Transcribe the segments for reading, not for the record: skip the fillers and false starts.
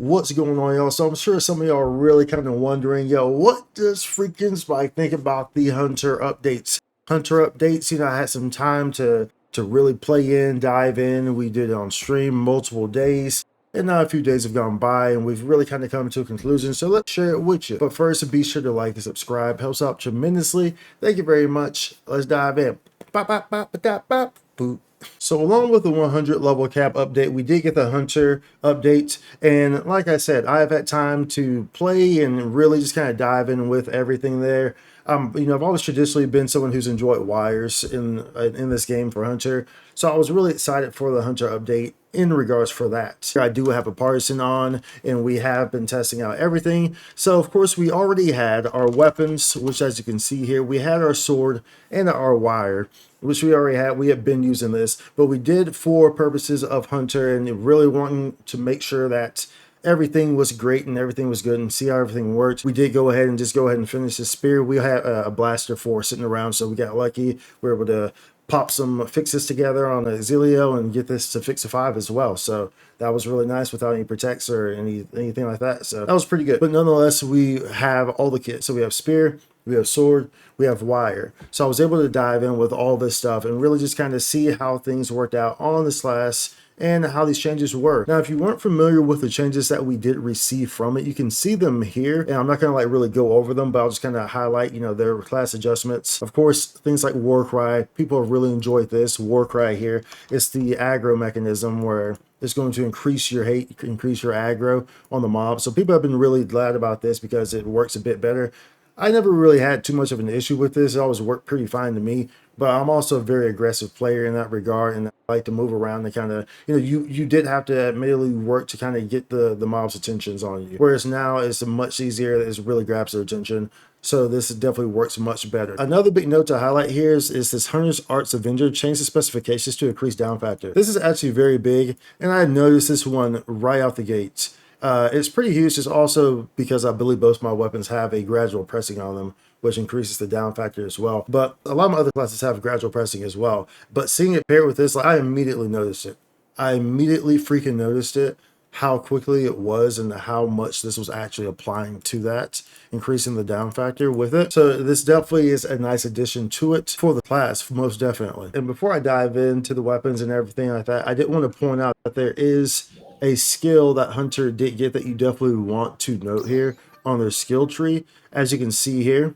What's going on, y'all? So I'm sure some of y'all are really kind of wondering, yo, what does freaking Spike think about the Hunter updates? Hunter updates, I had some time to really play in, dive in. We did it on stream multiple days. And now a few days have gone by and we've really kind of come to a conclusion. So let's share it with you. But first, be sure to like and subscribe. Helps out tremendously. Thank you very much. Let's dive in. Bop, bop, bop, bop, bop, boop. So along with the 100 level cap update, we did get the Hunter update. And like I said, I've had time to play and really just kind of dive in with everything there. I've always traditionally been someone who's enjoyed wires in this game for Hunter. So I was really excited for the Hunter update in regards for that. I do have a Partisan on and we have been testing out everything. So of course we already had our weapons, which as you can see here, we had our sword and our wire, which we already had. We have been using this, but we did for purposes of Hunter and really wanting to make sure that everything was great and everything was good and see how everything worked. We did go ahead and finish the spear. We had a blaster 4 sitting around, so we got lucky. We were able to pop some fixes together on the Zilio and get this to fix a 5 as well. So that was really nice without any protects or anything like that. So that was pretty good. But nonetheless, we have all the kits. So we have spear, we have sword, we have wire. So I was able to dive in with all this stuff and really just kind of see how things worked out on this class and how these changes were. Now, if you weren't familiar with the changes that we did receive from it, you can see them here. And I'm not gonna really go over them, but I'll just kind of highlight, their class adjustments. Of course, things like Warcry, people have really enjoyed this. Warcry here, it's the aggro mechanism where it's going to increase your hate, increase your aggro on the mob. So people have been really glad about this because it works a bit better. I never really had too much of an issue with this. It always worked pretty fine to me, but I'm also a very aggressive player in that regard, and I like to move around and kind of, you did have to admittedly work to kind of get the mob's attentions on you. Whereas now it's much easier, it really grabs their attention. So this definitely works much better. Another big note to highlight here is this Hunter's Arts Avenger changed the specifications to increase down factor. This is actually very big, and I noticed this one right out the gates. It's pretty huge. It's also because I believe both my weapons have a gradual pressing on them, which increases the down factor as well. But a lot of my other classes have gradual pressing as well. But seeing it paired with this, I immediately noticed it. I immediately freaking noticed it, how quickly it was and how much this was actually applying to that, increasing the down factor with it. So this definitely is a nice addition to it for the class, most definitely. And before I dive into the weapons and everything like that, I did want to point out that there is a skill that Hunter did get that you definitely want to note here on their skill tree. As you can see here,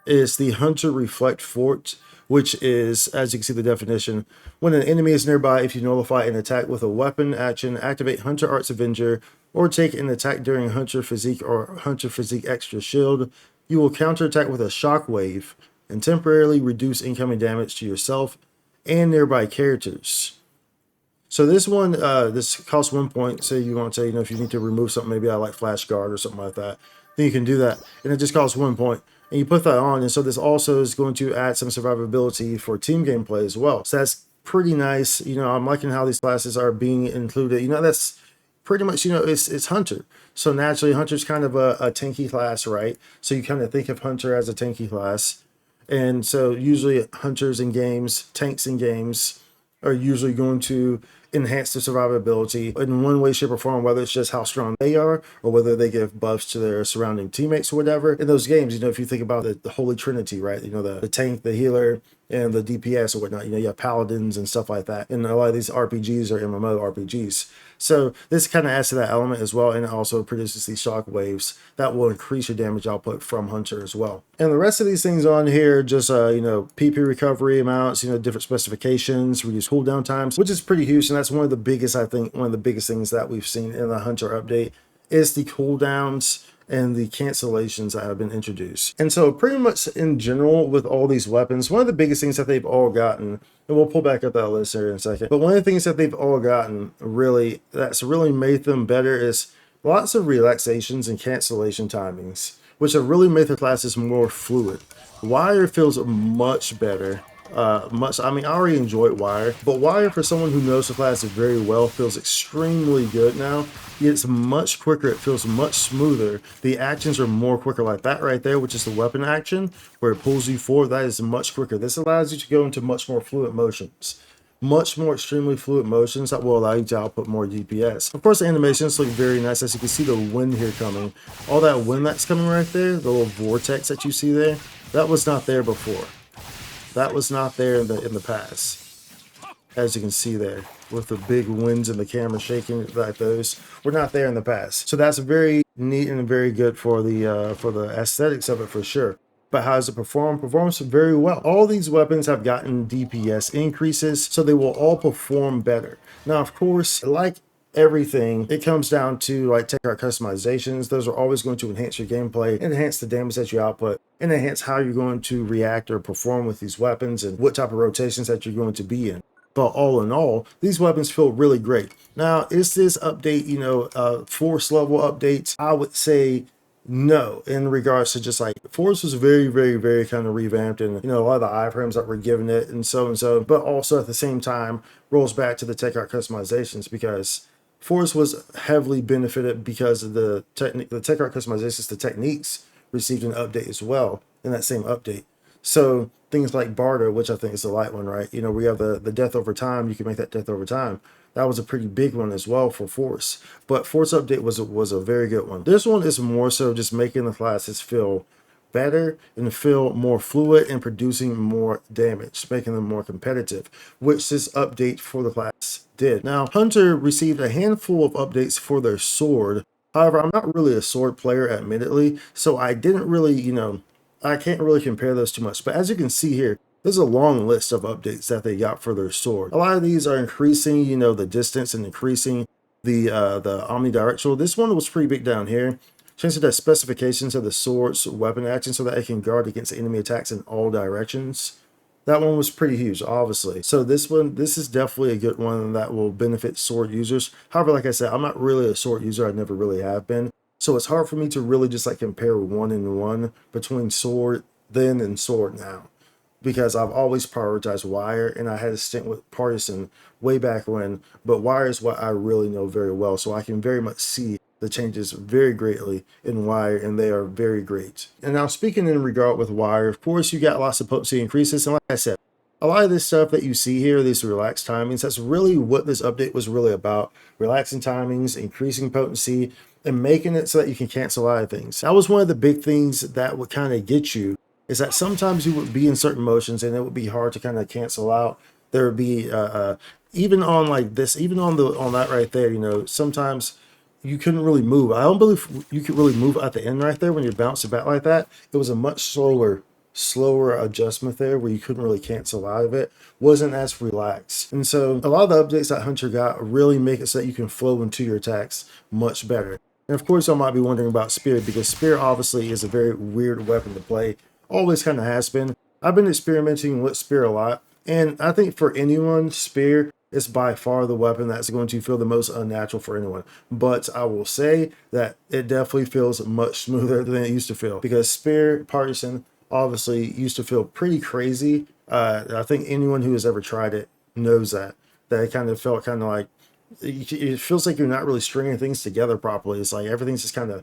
is the Hunter Reflect Fort, which is, as you can see the definition, when an enemy is nearby, if you nullify an attack with a weapon action, activate Hunter Arts Avenger, or take an attack during Hunter Physique or Hunter Physique Extra Shield, you will counterattack with a shockwave and temporarily reduce incoming damage to yourself and nearby characters. So this one, this costs 1 point. Say you want to say, if you need to remove something, maybe I like Flash Guard or something like that, then you can do that. And it just costs 1 point. And you put that on. And so this also is going to add some survivability for team gameplay as well. So that's pretty nice. I'm liking how these classes are being included. That's pretty much, it's Hunter. So naturally, Hunter's kind of a tanky class, right? So you kind of think of Hunter as a tanky class. And so usually Hunters in games, tanks in games, are usually going to enhance their survivability in one way, shape, or form, whether it's just how strong they are or whether they give buffs to their surrounding teammates or whatever. In those games, if you think about the Holy Trinity, right? The tank, the healer, and the DPS or whatnot, you have paladins and stuff like that. And a lot of these RPGs are MMO RPGs. So this kind of adds to that element as well, and it also produces these shock waves that will increase your damage output from Hunter as well. And the rest of these things on here, just PP recovery amounts, different specifications, reduce cooldown times, which is pretty huge. And that's one of the biggest, I think, one of the biggest things that we've seen in the Hunter update is the cooldowns and the cancellations that have been introduced. And so pretty much in general with all these weapons, one of the biggest things that they've all gotten, and we'll pull back up that list here in a second, but one of the things that they've all gotten really, that's really made them better is lots of relaxations and cancellation timings, which have really made their classes more fluid. Wire feels much better. I already enjoyed Wire, but Wire, for someone who knows the class very well, feels extremely good now. It's much quicker, it feels much smoother. The actions are more quicker, like that right there, which is the weapon action, where it pulls you forward. That is much quicker. This allows you to go into much more fluid motions. much more extremely fluid motions that will allow you to output more DPS. Of course, the animations look very nice. As you can see the wind here coming, all that wind that's coming right there, the little vortex that you see there, that was not there before. That was not there in the past. As you can see there, with the big winds and the camera shaking like those, were not there in the past. So that's very neat and very good for the aesthetics of it for sure. But how does it perform? Performs very well. All these weapons have gotten DPS increases, so they will all perform better. Now, of course, like everything, it comes down to like tech art customizations. Those are always going to enhance your gameplay, enhance the damage that you output, and enhance how you're going to react or perform with these weapons and what type of rotations that you're going to be in. But all in all, these weapons feel really great. Now, is this update, force level updates? I would say no, in regards to just like force was very, very, very kind of revamped, and a lot of the iframes that were given it and so, but also at the same time rolls back to the tech art customizations, because force was heavily benefited because of the tech art customizations, the techniques received an update as well in that same update. So things like barter, which I think is the light one, right? We have the death over time. You can make that death over time. That was a pretty big one as well for force. But force update was a very good one. This one is more so just making the classes feel better and feel more fluid and producing more damage, making them more competitive, which this update for the class did. Now, Hunter received a handful of updates for their sword. However, I'm not really a sword player, admittedly, so I didn't really, I can't really compare those too much. But as you can see here, there's a long list of updates that they got for their sword. A lot of these are increasing, the distance and increasing the omnidirectional. This one was pretty big down here. Changing the specifications of the sword's weapon action so that it can guard against enemy attacks in all directions. That one was pretty huge, obviously. So this is definitely a good one that will benefit sword users. However, like I said, I'm not really a sword user. I never really have been. So it's hard for me to really just like compare one and one between sword then and sword now, because I've always prioritized wire, and I had a stint with Partisan way back when, but wire is what I really know very well. So I can very much see the changes very greatly in wire, and they are very great. And now speaking in regard with wire, of course, you got lots of potency increases. And like I said, a lot of this stuff that you see here, these relaxed timings, that's really what this update was really about. Relaxing timings, increasing potency, and making it so that you can cancel a lot of things. That was one of the big things that would kind of get you, is that sometimes you would be in certain motions and it would be hard to kind of cancel out. There would be, even on like this, even on that right there, sometimes you couldn't really move. I don't believe you could really move at the end right there when you're bouncing back like that. It was a much slower adjustment there where you couldn't really cancel out of it. Wasn't as relaxed. And so a lot of the updates that Hunter got really make it so that you can flow into your attacks much better. And of course, I might be wondering about Spear, because Spear obviously is a very weird weapon to play. Always kind of has been. I've been experimenting with Spear a lot, and I think for anyone, Spear is by far the weapon that's going to feel the most unnatural for anyone. But I will say that it definitely feels much smoother than it used to feel, because Spear, Partisan, obviously used to feel pretty crazy. I think anyone who has ever tried it knows that it kind of felt kind of like, it feels like you're not really stringing things together properly. It's like everything's just kind of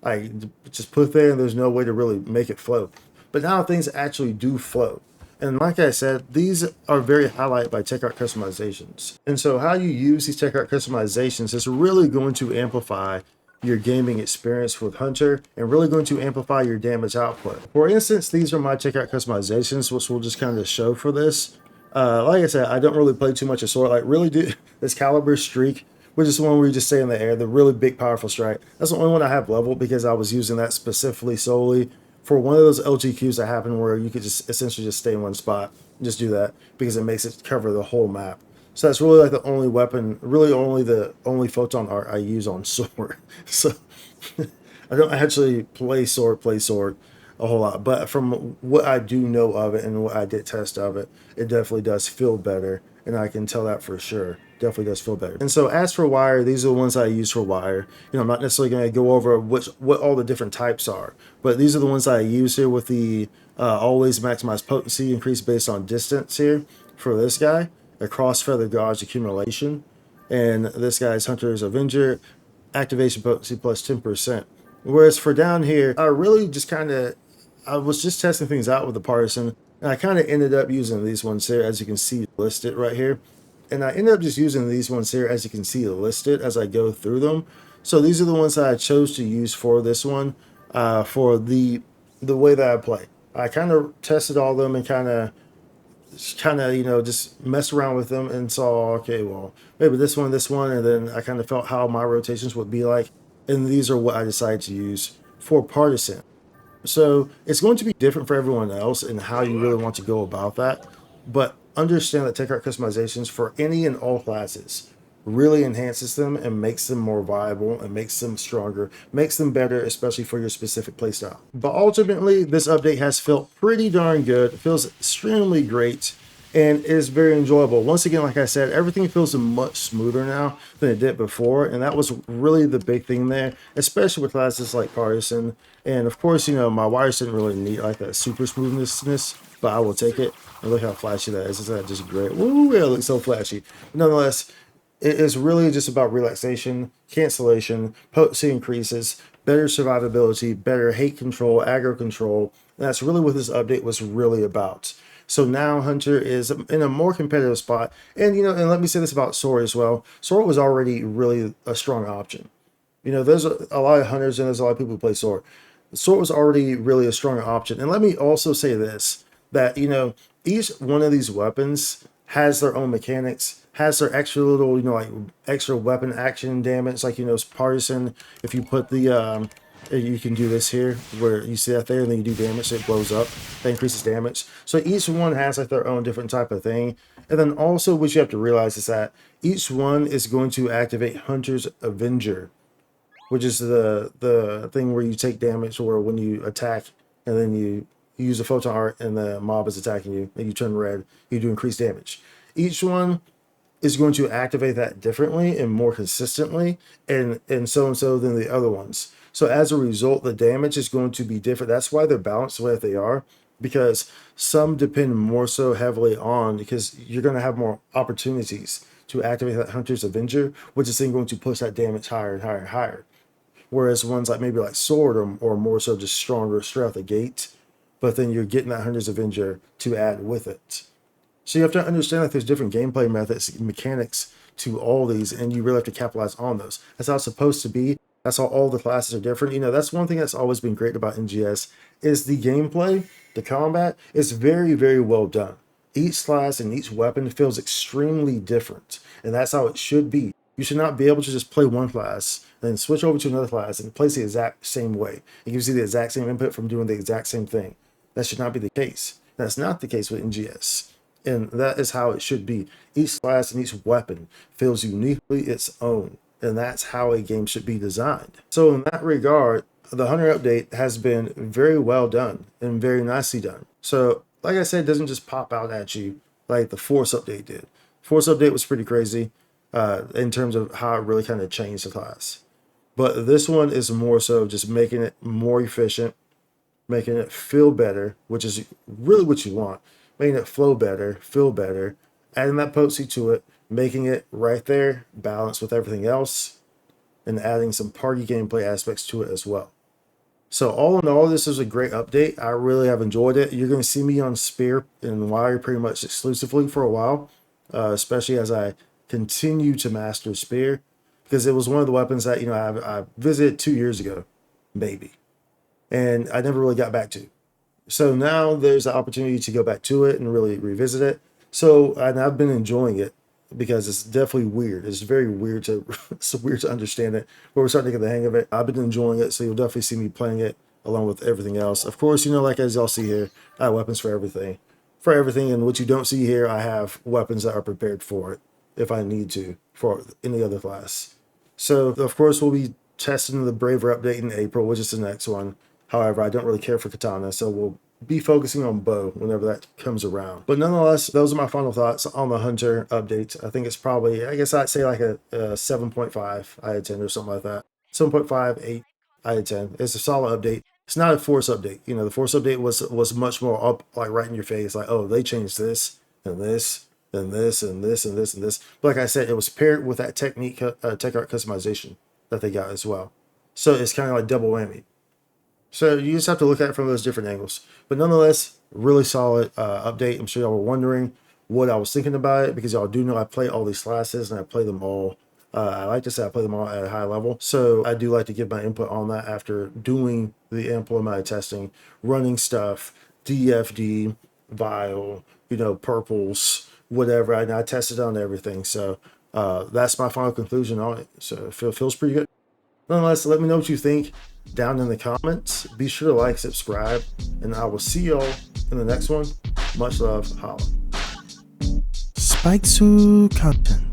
like just put there and there's no way to really make it flow. But now things actually do flow. And like I said, these are very highlighted by tech art customizations. And so how you use these tech art customizations is really going to amplify your gaming experience with Hunter and really going to amplify your damage output. For instance, these are my tech art customizations, which we'll just kind of show for this. Like I said, I don't really play too much of sword. Like really do this caliber streak, which is the one where you just stay in the air, the really big powerful strike. That's the only one I have leveled because I was using that specifically solely for one of those LGQs that happen where you could just essentially just stay in one spot and just do that because it makes it cover the whole map. So that's really like the only weapon, really only the only photon art I use on sword. So I don't actually play sword a whole lot, but from what I do know of it and what I did test of it, it definitely does feel better, and I can tell that for sure. Definitely does feel better. And so as for wire, these are the ones I use for wire. I'm not necessarily going to go over what all the different types are, but these are the ones I use here with the always maximize potency increase based on distance here for this guy, a cross feather gauge accumulation, and this guy's Hunter's Avenger activation potency plus 10%. Whereas for down here, I really just I was just testing things out with the Partisan. And I kind of ended up using these ones here, as you can see listed right here. And I ended up just using these ones here, as you can see listed, as I go through them. So these are the ones that I chose to use for this one, for the way that I play. I kind of tested all of them and kind of just messed around with them and saw, okay, well, maybe this one, and then I kind of felt how my rotations would be like, and these are what I decided to use for Partisan. So it's going to be different for everyone else and how you really want to go about that. But understand that tech art customizations for any and all classes really enhances them and makes them more viable and makes them stronger, makes them better, especially for your specific playstyle. But ultimately, this update has felt pretty darn good. It feels extremely great and is very enjoyable. Once again, like I said, everything feels much smoother now than it did before, and that was really the big thing there, especially with classes like Partisan. And of course, my wires didn't really need like that super smoothness, but I will take it. And look how flashy that is. Isn't that just great? Woo, it looks so flashy. But nonetheless, it is really just about relaxation, cancellation, potency increases, better survivability, better hate control, aggro control. And that's really what this update was really about. So now Hunter is in a more competitive spot. And, and let me say this about Sora as well. Sora was already really a strong option. There's a lot of hunters and there's a lot of people who play Sora. Sora was already really a strong option. And let me also say this, that, each one of these weapons has their own mechanics, has their extra little, like extra weapon action damage. Like, Partisan, if you put the, you can do this here where you see that there and then you do damage, it blows up, that increases damage. So each one has like their own different type of thing. And then also what you have to realize is that each one is going to activate Hunter's Avenger, which is the thing where you take damage or when you attack and then you use a photon art and the mob is attacking you and you turn red, you do increased damage. Each one is going to activate that differently and more consistently and so than the other ones. So as a result, the damage is going to be different. That's why they're balanced the way that they are, because some depend more so heavily on, because you're going to have more opportunities to activate that Hunter's Avenger, which is then going to push that damage higher and higher and higher. Whereas ones like maybe like Sword or more so just stronger straight out the gate, but then you're getting that Hunter's Avenger to add with it. So you have to understand that there's different gameplay methods, mechanics to all these, and you really have to capitalize on those. That's how it's supposed to be. That's how all the classes are different. That's one thing that's always been great about NGS is the gameplay, the combat is very, very well done. Each class and each weapon feels extremely different, and that's how it should be. You should not be able to just play one class, then switch over to another class and play the exact same way. It gives you the exact same input from doing the exact same thing. That should not be the case. That's not the case with NGS. And that is how it should be. Each class and each weapon feels uniquely its own. And that's how a game should be designed. So in that regard, the Hunter update has been very well done and very nicely done. So like I said, it doesn't just pop out at you like the Force update did. Force update was pretty crazy in terms of how it really kind of changed the class. But this one is more so just making it more efficient, making it feel better, which is really what you want. Making it flow better, feel better, adding that potency to it, making it right there, balanced with everything else, and adding some party gameplay aspects to it as well. So all in all, this is a great update. I really have enjoyed it. You're going to see me on Spear and Wire pretty much exclusively for a while, especially as I continue to master Spear, because it was one of the weapons that, I visited 2 years ago, maybe, and I never really got back to. So now there's the opportunity to go back to it and really revisit it. So, and I've been enjoying it because it's definitely weird. It's very weird to, it's weird to understand it, but we're starting to get the hang of it. I've been enjoying it, so you'll definitely see me playing it along with everything else. Of course, like as y'all see here, I have weapons for everything. For everything, and what you don't see here, I have weapons that are prepared for it if I need to for any other class. So, of course, we'll be testing the Braver update in April, which is the next one. However, I don't really care for Katana, so we'll be focusing on Bow whenever that comes around. But nonetheless, those are my final thoughts on the Hunter update. I think it's probably, I guess I'd say like a 7.5 out of 10 or something like that. 7.5, 8 out of 10. It's a solid update. It's not a Force update. The Force update was much more up, like right in your face, like, oh, they changed this and this and this and this and this and this. But like I said, it was paired with that tech art customization that they got as well. So it's kind of like double whammy. So you just have to look at it from those different angles. But nonetheless, really solid update. I'm sure y'all were wondering what I was thinking about it, because y'all do know I play all these classes and I play them all. I like to say I play them all at a high level. So I do like to give my input on that after doing the ample amount of testing, running stuff, DFD, Vial, purples, whatever. I tested on everything. So that's my final conclusion on it. So it feels pretty good. Nonetheless, let me know what you think down in the comments. Be sure to like, subscribe, and I will see y'all in the next one. Much love. Holla. Spikesxu content.